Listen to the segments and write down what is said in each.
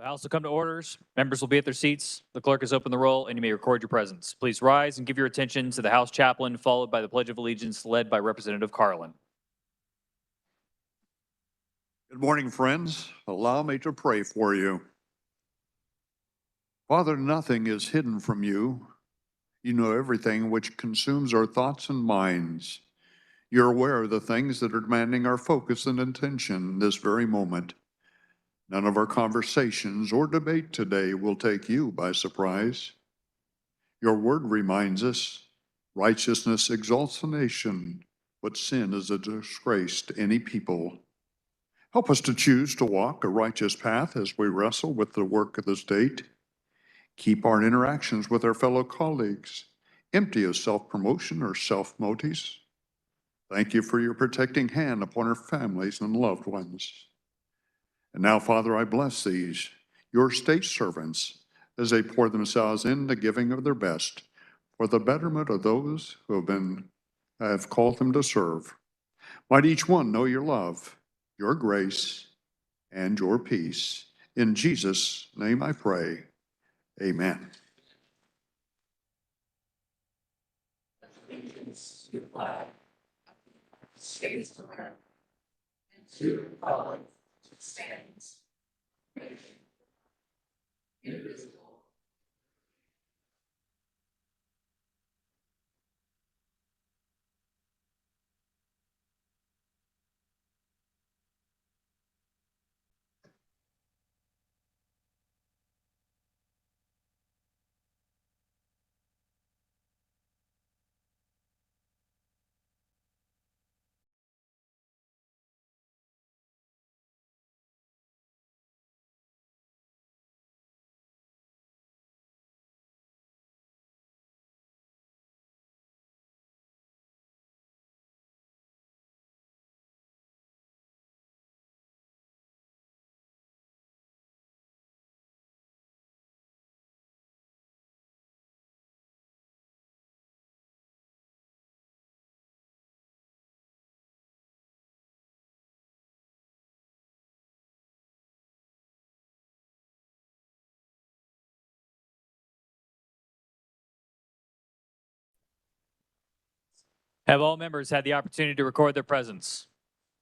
The House will come to orders. Members will be at their seats. The clerk has opened the roll, and you may record your presence. Please rise and give your attention to the House chaplain, followed by the Pledge of Allegiance led by Representative Carlin. Good morning, friends. Allow me to pray for you. Father, nothing is hidden from you. You know everything which consumes our thoughts and minds. You're aware of the things that are demanding our focus and attention this very moment. None of our conversations or debate today will take you by surprise. Your word reminds us, righteousness exalts a nation, but sin is a disgrace to any people. Help us to choose to walk a righteous path as we wrestle with the work of the state. Keep our interactions with our fellow colleagues empty of self-promotion or self-motives. Thank you for your protecting hand upon our families and loved ones. And now, Father, I bless these, your state servants, as they pour themselves into giving of their best for the betterment of those who have called them to serve. Might each one know your love, your grace, and your peace. In Jesus' name I pray. Amen. States of America, and to the republic which stands indivisible. Have all members had the opportunity to record their presence?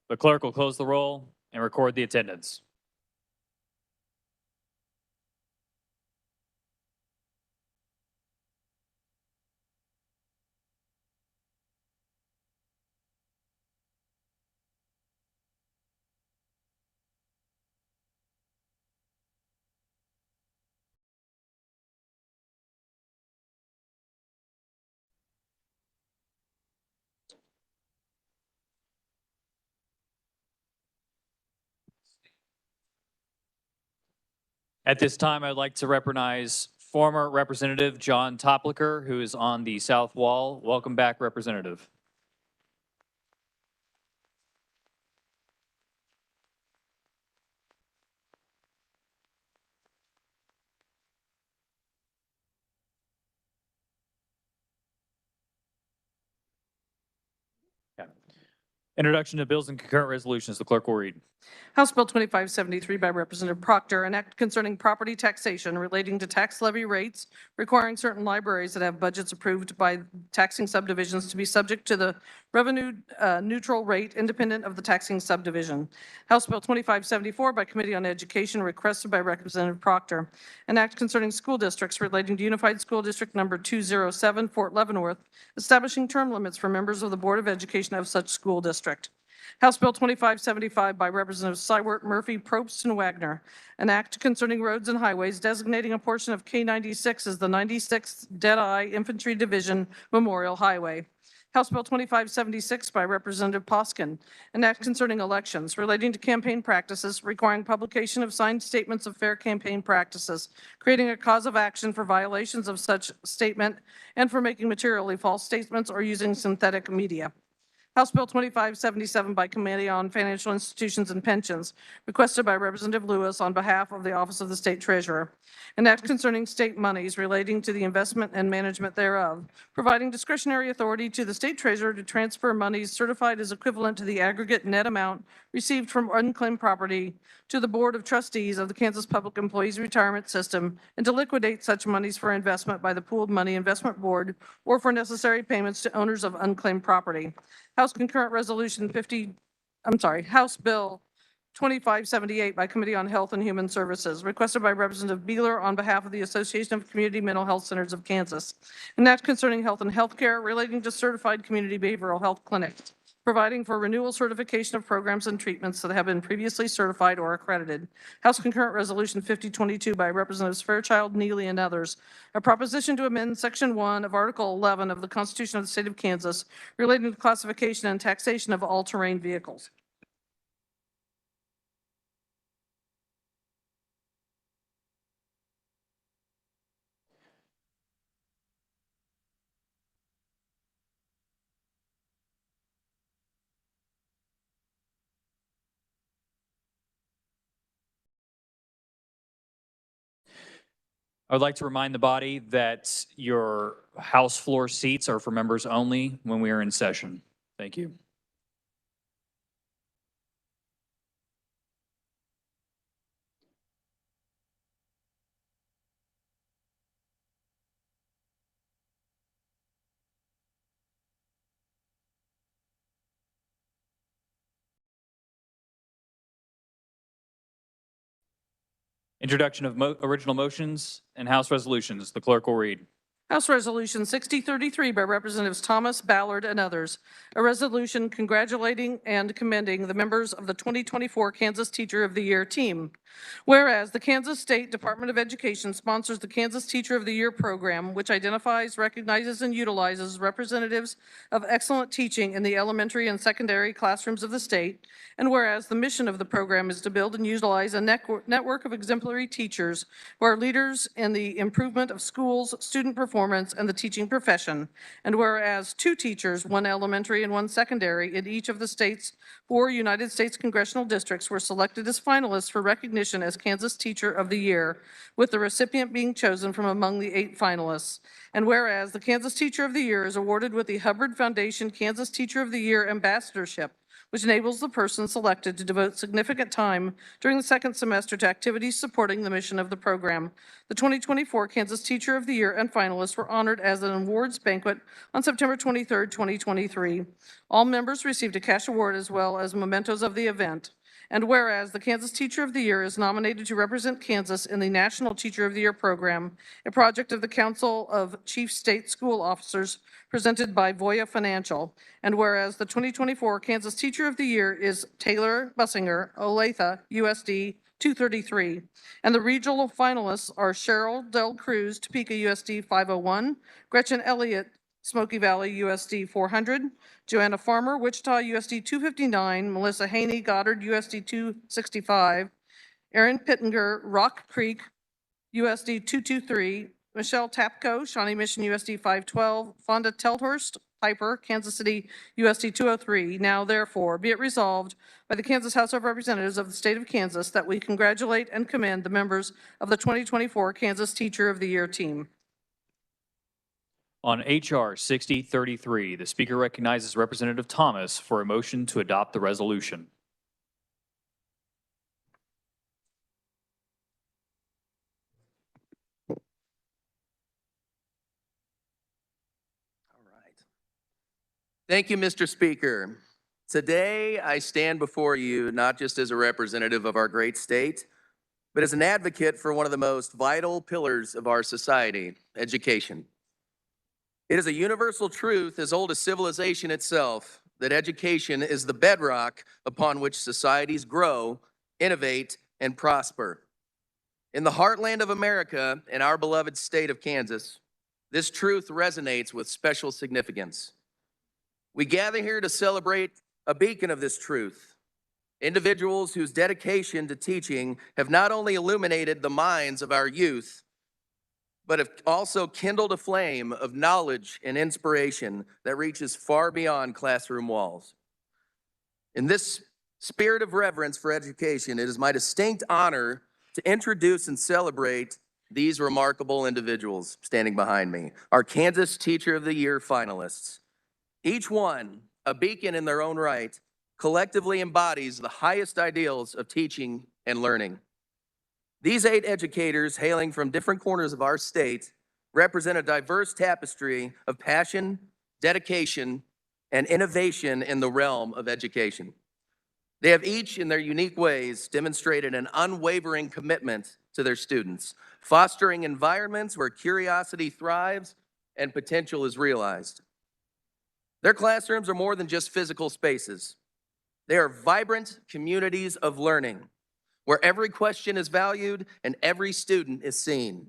The clerk will close the roll and record the attendance. At this time, I'd like to recognize former Representative John Toplicker, who is on the south wall. Welcome back, Representative. Introduction to bills and concurrent resolutions. The clerk will read. House Bill 2573 by Representative Proctor, an act concerning property taxation relating to tax levy rates, requiring certain libraries that have budgets approved by taxing subdivisions to be subject to the revenue neutral rate independent of the taxing subdivision. House Bill 2574 by Committee on Education, requested by Representative Proctor, an act concerning school districts relating to Unified School District Number 207, Fort Leavenworth, establishing term limits for members of the Board of Education of such school district. House Bill 2575 by Representatives Seiwert, Murphy, Probst, and Wagner, an act concerning roads and highways designating a portion of K-96 as the 96th Deadeye Infantry Division Memorial Highway. House Bill 2576 by Representative Poskin, an act concerning elections relating to campaign practices, requiring publication of signed statements of fair campaign practices, creating a cause of action for violations of such statement, and for making materially false statements or using synthetic media. House Bill 2577 by Committee on Financial Institutions and Pensions, requested by Representative Lewis on behalf of the Office of the State Treasurer. An act concerning state monies relating to the investment and management thereof, providing discretionary authority to the State Treasurer to transfer monies certified as equivalent to the aggregate net amount received from unclaimed property to the Board of Trustees of the Kansas Public Employees Retirement System, and to liquidate such monies for investment by the Pooled Money Investment Board or for necessary payments to owners of unclaimed property. House Concurrent Resolution House Bill 2578 by Committee on Health and Human Services, requested by Representative Beeler on behalf of the Association of Community Mental Health Centers of Kansas. An act concerning health and health care relating to certified community behavioral health clinics, providing for renewal certification of programs and treatments that have been previously certified or accredited. House Concurrent Resolution 5022 by Representatives Fairchild, Neely, and others. A proposition to amend Section 1 of Article 11 of the Constitution of the State of Kansas relating to classification and taxation of all-terrain vehicles. I would like to remind the body that your House floor seats are for members only when we are in session. Thank you. Introduction of original motions and House resolutions. The clerk will read. House Resolution 6033 by Representatives Thomas, Ballard, and others. A resolution congratulating and commending the members of the 2024 Kansas Teacher of the Year team. Whereas the Kansas State Department of Education sponsors the Kansas Teacher of the Year program, which identifies, recognizes, and utilizes representatives of excellent teaching in the elementary and secondary classrooms of the state. And whereas the mission of the program is to build and utilize a network of exemplary teachers who are leaders in the improvement of schools, student performance, and the teaching profession. And whereas 2 teachers, 1 elementary and 1 secondary, in each of the state's 4 United States congressional districts were selected as finalists for recognition as Kansas Teacher of the Year, with the recipient being chosen from among the 8 finalists. And whereas the Kansas Teacher of the Year is awarded with the Hubbard Foundation Kansas Teacher of the Year Ambassadorship, which enables the person selected to devote significant time during the second semester to activities supporting the mission of the program. The 2024 Kansas Teacher of the Year and finalists were honored as an awards banquet on September 23, 2023. All members received a cash award as well as mementos of the event. And whereas the Kansas Teacher of the Year is nominated to represent Kansas in the National Teacher of the Year program, a project of the Council of Chief State School Officers presented by Voya Financial. And whereas the 2024 Kansas Teacher of the Year is Taylor Bussinger, Olathe, USD 233. And the regional finalists are Cheryl Del Cruz, Topeka, USD 501, Gretchen Elliott, Smoky Valley, USD 400, Joanna Farmer, Wichita, USD 259, Melissa Haney, Goddard, USD 265, Erin Pittenger, Rock Creek, USD 223, Michelle Tapco, Shawnee Mission, USD 512, Fonda Telhurst, Piper, Kansas City, USD 203. Now therefore, be it resolved by the Kansas House of Representatives of the State of Kansas that we congratulate and commend the members of the 2024 Kansas Teacher of the Year team. On H.R. 6033, the Speaker recognizes Representative Thomas for a motion to adopt the resolution. All right. Thank you, Mr. Speaker. Today, I stand before you not just as a representative of our great state, but as an advocate for one of the most vital pillars of our society, education. It is a universal truth as old as civilization itself that education is the bedrock upon which societies grow, innovate, and prosper. In the heartland of America, in our beloved state of Kansas, this truth resonates with special significance. We gather here to celebrate a beacon of this truth, individuals whose dedication to teaching have not only illuminated the minds of our youth, but have also kindled a flame of knowledge and inspiration that reaches far beyond classroom walls. In this spirit of reverence for education, it is my distinct honor to introduce and celebrate these remarkable individuals standing behind me, our Kansas Teacher of the Year finalists. Each one, a beacon in their own right, collectively embodies the highest ideals of teaching and learning. These 8 educators, hailing from different corners of our state, represent a diverse tapestry of passion, dedication, and innovation in the realm of education. They have each, in their unique ways, demonstrated an unwavering commitment to their students, fostering environments where curiosity thrives and potential is realized. Their classrooms are more than just physical spaces. They are vibrant communities of learning, where every question is valued and every student is seen.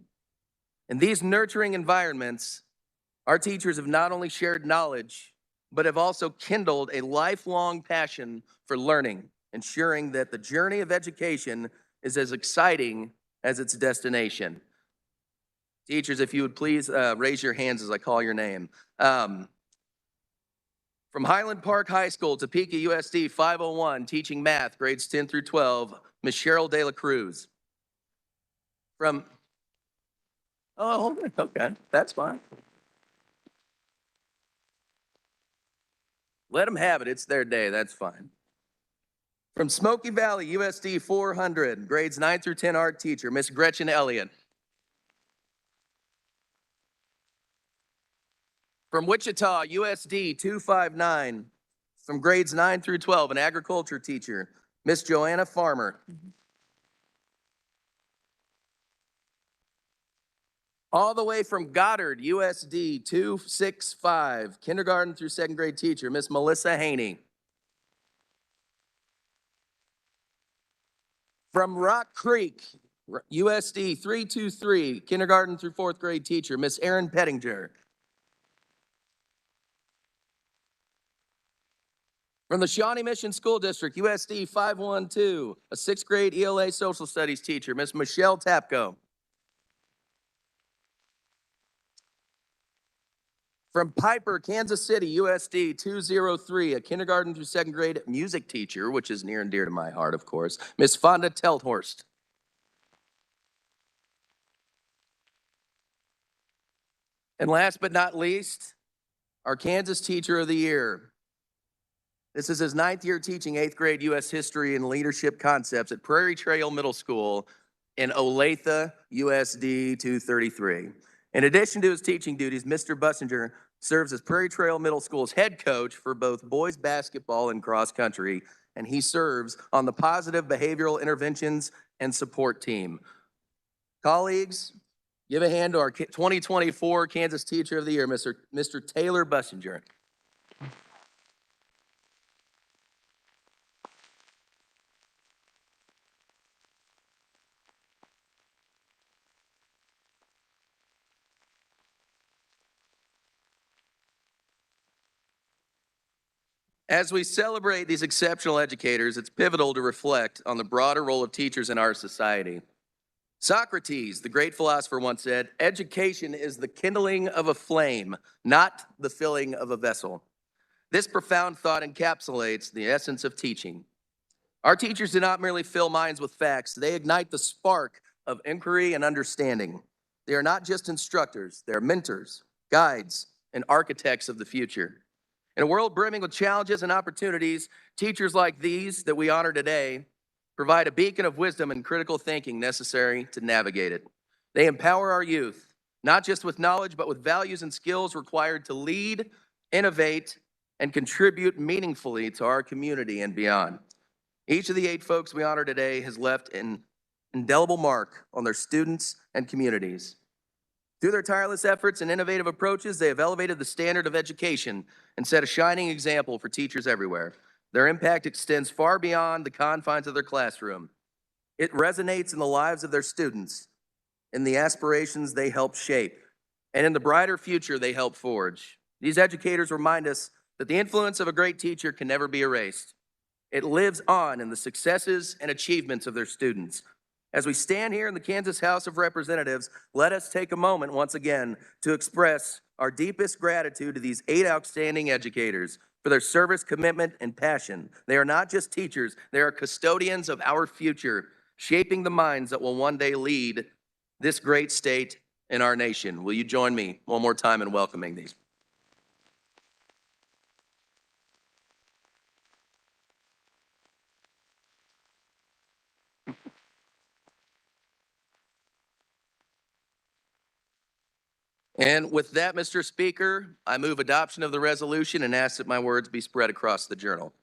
In these nurturing environments, our teachers have not only shared knowledge, but have also kindled a lifelong passion for learning, ensuring that the journey of education is as exciting as its destination. Teachers, if you would please raise your hands as I call your name. From Highland Park High School, Topeka, USD 501, teaching math, grades 10 through 12, Ms. Cheryl De La Cruz. From, okay, that's fine. Let them have it, it's their day, that's fine. From Smoky Valley, USD 400, grades 9 through 10 art teacher, Miss Gretchen Elliott. From Wichita, USD 259, from grades 9 through 12, an agriculture teacher, Miss Joanna Farmer. All the way from Goddard, USD 265, kindergarten through 2nd grade teacher, Miss Melissa Haney. From Rock Creek, USD 323, kindergarten through 4th grade teacher, Miss Erin Pettinger. From the Shawnee Mission School District, USD 512, a 6th grade ELA social studies teacher, Miss Michelle Tapko. From Piper, Kansas City, USD 203, a kindergarten through 2nd grade music teacher, which is near and dear to my heart, of course, Miss Fonda Telthorst. And last but not least, our Kansas Teacher of the Year. This is his 9th year teaching 8th grade U.S. history and leadership concepts at Prairie Trail Middle School in Olathe, USD 233. In addition to his teaching duties, Mr. Bussinger serves as Prairie Trail Middle School's head coach for both boys basketball and cross country, and he serves on the Positive Behavioral Interventions and Support team. Colleagues, give a hand to our 2024 Kansas Teacher of the Year, Mr. Taylor Bussinger. As we celebrate these exceptional educators, it's pivotal to reflect on the broader role of teachers in our society. Socrates, the great philosopher, once said, "Education is the kindling of a flame, not the filling of a vessel." This profound thought encapsulates the essence of teaching. Our teachers do not merely fill minds with facts, they ignite the spark of inquiry and understanding. They are not just instructors, they are mentors, guides, and architects of the future. In a world brimming with challenges and opportunities, teachers like these that we honor today provide a beacon of wisdom and critical thinking necessary to navigate it. They empower our youth, not just with knowledge, but with values and skills required to lead, innovate, and contribute meaningfully to our community and beyond. Each of the 8 folks we honor today has left an indelible mark on their students and communities. Through their tireless efforts and innovative approaches, they have elevated the standard of education and set a shining example for teachers everywhere. Their impact extends far beyond the confines of their classroom. It resonates in the lives of their students, in the aspirations they help shape, and in the brighter future they help forge. These educators remind us that the influence of a great teacher can never be erased. It lives on in the successes and achievements of their students. As we stand here in the Kansas House of Representatives, let us take a moment once again to express our deepest gratitude to these 8 outstanding educators for their service, commitment, and passion. They are not just teachers, they are custodians of our future, shaping the minds that will one day lead this great state and our nation. Will you join me one more time in welcoming these? And with that, Mr. Speaker, I move adoption of the resolution and ask that my words be spread across the journal.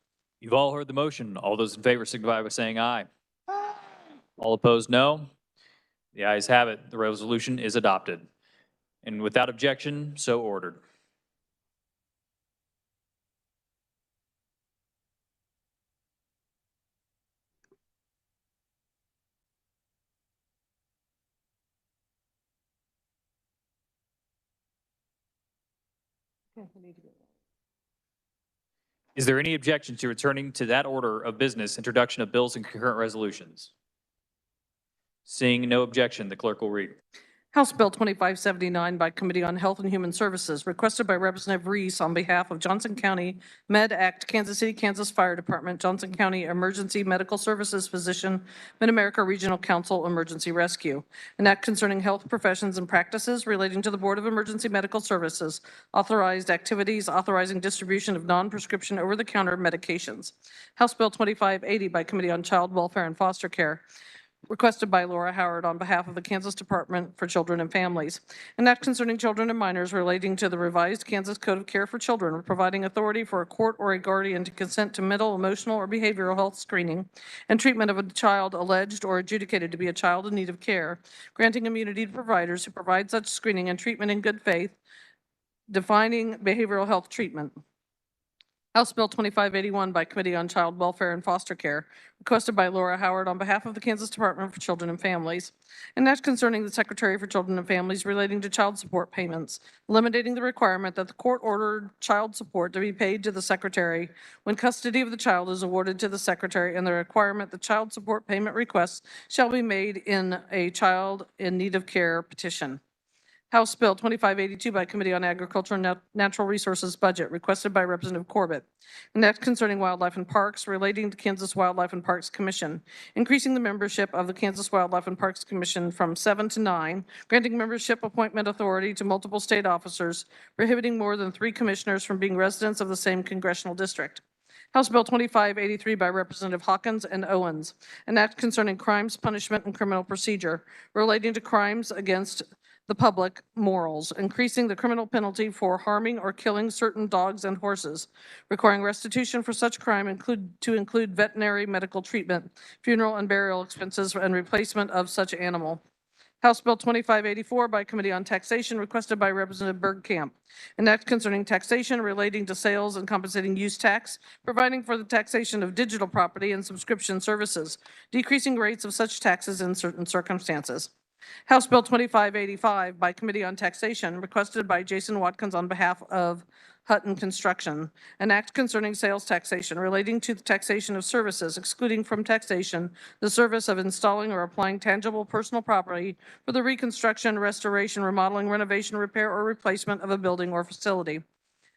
You've all heard the motion. All those in favor signify by saying aye. All opposed, no. The ayes have it. The resolution is adopted. And without objection, so ordered. Is there any objection to returning to that order of business, introduction of bills and concurrent resolutions? Seeing no objection, the clerk will read. House Bill 2579 by Committee on Health and Human Services, requested by Representative Reese on behalf of Johnson County Med Act, Kansas City, Kansas Fire Department, Johnson County Emergency Medical Services Physician, Mid-America Regional Council Emergency Rescue. An act concerning health professions and practices relating to the Board of Emergency Medical Services, authorized activities, authorizing distribution of non-prescription over-the-counter medications. House Bill 2580 by Committee on Child Welfare and Foster Care, requested by Laura Howard on behalf of the Kansas Department for Children and Families. An act concerning children and minors relating to the revised Kansas Code of Care for Children, providing authority for a court or a guardian to consent to mental, emotional, or behavioral health screening and treatment of a child alleged or adjudicated to be a child in need of care, granting immunity to providers who provide such screening and treatment in good faith, defining behavioral health treatment. House Bill 2581 by Committee on Child Welfare and Foster Care, requested by Laura Howard on behalf of the Kansas Department for Children and Families. An act concerning the Secretary for Children and Families relating to child support payments, eliminating the requirement that the court-ordered child support to be paid to the Secretary when custody of the child is awarded to the Secretary, and the requirement that child support payment requests shall be made in a child in need of care petition. House Bill 2582 by Committee on Agriculture and Natural Resources Budget, requested by Representative Corbett. An act concerning wildlife and parks relating to Kansas Wildlife and Parks Commission, increasing the membership of the Kansas Wildlife and Parks Commission from 7 to 9, granting membership appointment authority to multiple state officers, prohibiting more than 3 commissioners from being residents of the same congressional district. House Bill 2583 by Representative Hawkins and Owens, an act concerning crimes, punishment, and criminal procedure relating to crimes against the public morals, increasing the criminal penalty for harming or killing certain dogs and horses, requiring restitution for such crime to include veterinary medical treatment, funeral and burial expenses, and replacement of such animal. House Bill 2584 by Committee on Taxation, requested by Representative Bergkamp. An act concerning taxation relating to sales and compensating use tax, providing for the taxation of digital property and subscription services, decreasing rates of such taxes in certain circumstances. House Bill 2585 by Committee on Taxation, requested by Jason Watkins on behalf of Hutton Construction. An act concerning sales taxation relating to the taxation of services, excluding from taxation the service of installing or applying tangible personal property for the reconstruction, restoration, remodeling, renovation, repair, or replacement of a building or facility.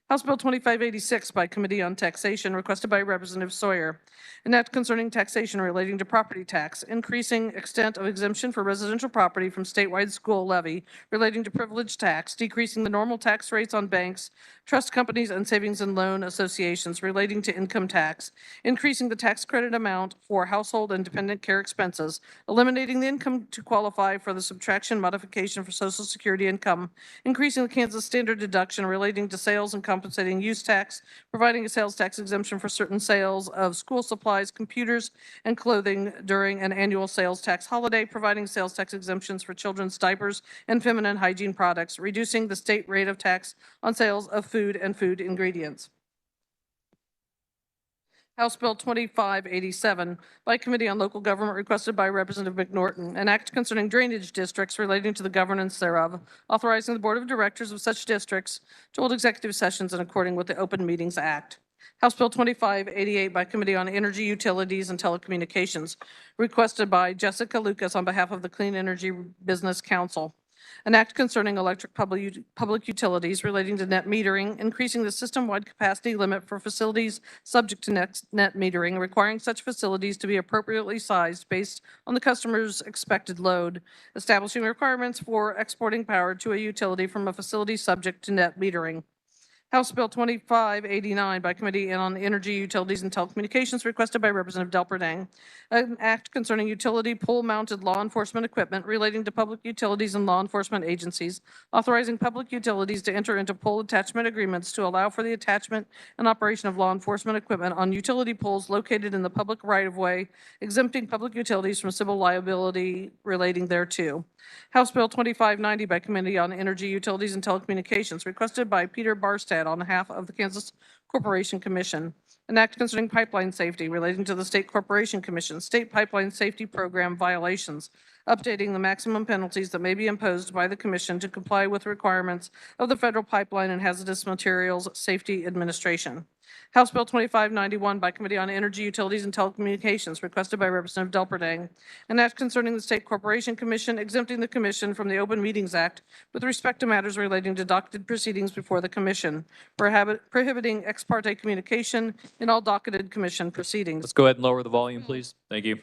House Bill 2586 by Committee on Taxation, requested by Representative Sawyer. An act concerning taxation relating to property tax, increasing extent of exemption for residential property from statewide school levy relating to privilege tax, decreasing the normal tax rates on banks, trust companies, and savings and loan associations relating to income tax, increasing the tax credit amount for household and dependent care expenses, eliminating the income to qualify for the subtraction modification for Social Security income, increasing the Kansas standard deduction relating to sales and compensating use tax, providing a sales tax exemption for certain sales of school supplies, computers, and clothing during an annual sales tax holiday, providing sales tax exemptions for children's diapers and feminine hygiene products, reducing the state rate of tax on sales of food and food ingredients. House Bill 2587 by Committee on Local Government, requested by Representative McNorton. An act concerning drainage districts relating to the governance thereof, authorizing the Board of Directors of such districts to hold executive sessions in accordance with the Open Meetings Act. House Bill 2588 by Committee on Energy, Utilities, and Telecommunications, requested by Jessica Lucas on behalf of the Clean Energy Business Council. An act concerning electric public utilities relating to net metering, increasing the system-wide capacity limit for facilities subject to net metering, requiring such facilities to be appropriately sized based on the customer's expected load, establishing requirements for exporting power to a utility from a facility subject to net metering. House Bill 2589 by Committee on Energy, Utilities, and Telecommunications, requested by Representative Delperdang. An act concerning utility pole-mounted law enforcement equipment relating to public utilities and law enforcement agencies, authorizing public utilities to enter into pole attachment agreements to allow for the attachment and operation of law enforcement equipment on utility poles located in the public right-of-way, exempting public utilities from civil liability relating thereto. House Bill 2590 by Committee on Energy, Utilities, and Telecommunications, requested by Peter Barstad on behalf of the Kansas Corporation Commission. An act concerning pipeline safety relating to the State Corporation Commission, state pipeline safety program violations, updating the maximum penalties that may be imposed by the commission to comply with requirements of the Federal Pipeline and Hazardous Materials Safety Administration. House Bill 2591 by Committee on Energy, Utilities, and Telecommunications, requested by Representative Delperdang. An act concerning the State Corporation Commission, exempting the commission from the Open Meetings Act with respect to matters relating to docketed proceedings before the commission, prohibiting ex parte communication in all docketed commission proceedings. Let's go ahead and lower the volume, please. Thank you.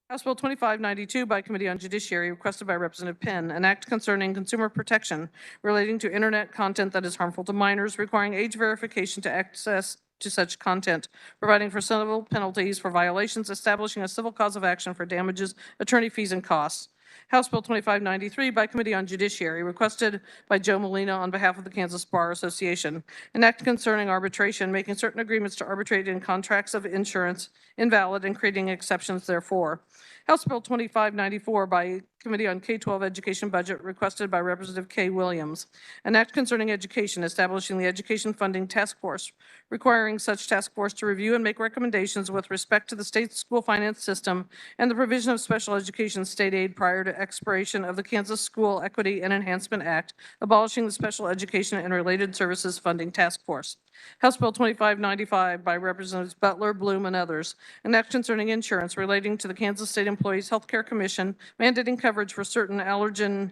House Bill 2592 by Committee on Judiciary, requested by Representative Penn, an act concerning consumer protection relating to internet content that is harmful to minors, requiring age verification to access to such content, providing for civil penalties for violations, establishing a civil cause of action for damages, attorney fees, and costs. House Bill 2593 by Committee on Judiciary, requested by Joe Molina on behalf of the Kansas Bar Association. An act concerning arbitration, making certain agreements to arbitrate in contracts of insurance invalid and creating exceptions therefore. House Bill 2594 by Committee on K-12 Education Budget, requested by Representative Kay Williams. An act concerning education, establishing the Education Funding Task Force, requiring such task force to review and make recommendations with respect to the state school finance system and the provision of special education state aid prior to expiration of the Kansas School Equity and Enhancement Act, abolishing the Special Education and Related Services Funding Task Force. House Bill 2595 by Representatives Butler, Bloom, and others. An act concerning insurance relating to the Kansas State Employees Health Care Commission, mandating coverage for certain allergen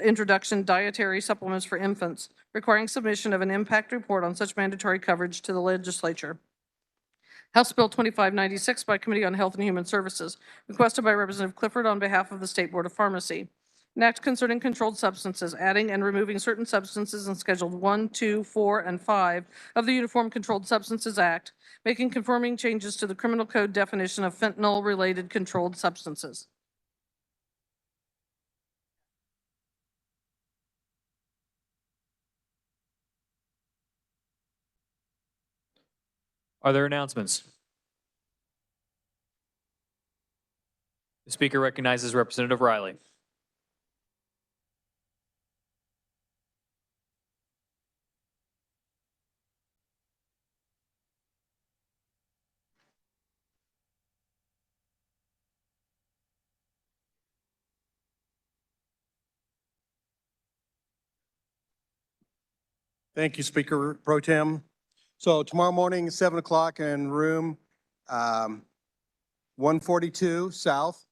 introduction dietary supplements for infants, requiring submission of an impact report on such mandatory coverage to the legislature. House Bill 2596 by Committee on Health and Human Services, requested by Representative Clifford on behalf of the State Board of Pharmacy. An act concerning controlled substances, adding and removing certain substances in Scheduled 1, 2, 4, and 5 of the Uniform Controlled Substances Act, making conforming changes to the Criminal Code definition of fentanyl-related controlled substances. Are there announcements? The speaker recognizes Representative Riley. Thank you, Speaker Pro Tem. So tomorrow morning, 7 o'clock in room 142 South,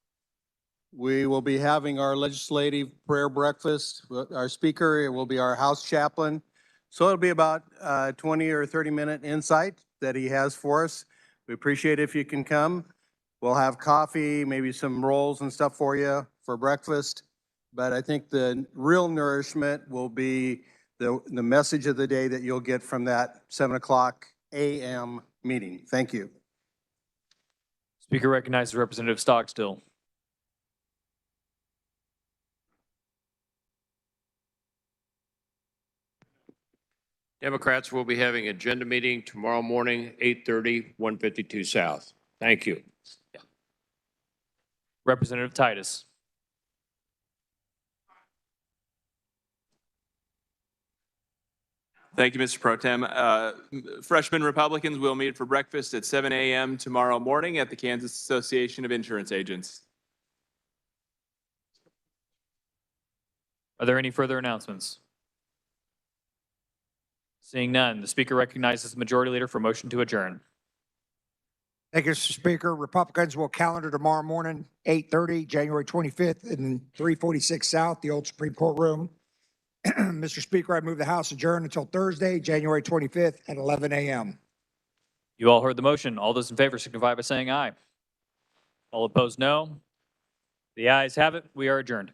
we will be having our legislative prayer breakfast. Our speaker will be our House chaplain. So it'll be about 20 or 30-minute insight that he has for us. We appreciate it if you can come. We'll have coffee, maybe some rolls and stuff for you for breakfast. But I think the real nourishment will be the message of the day that you'll get from that 7 o'clock a.m. meeting. Thank you. Speaker recognizes Representative Stockstill. Democrats will be having agenda meeting tomorrow morning, 8:30, 152 South. Thank you. Representative Titus. Thank you, Mr. Pro Tem. Freshman Republicans will meet for breakfast at 7 a.m. tomorrow morning at the Kansas Association of Insurance Agents. Are there any further announcements? Seeing none, the speaker recognizes the majority leader for motion to adjourn. Thank you, Mr. Speaker. Republicans will calendar tomorrow morning, 8:30, January 25th, in 346 South, the old Supreme Court room. Mr. Speaker, I move the House adjourn until Thursday, January 25th at 11 a.m. You all heard the motion. All those in favor signify by saying aye. All opposed, no. The ayes have it. We are adjourned.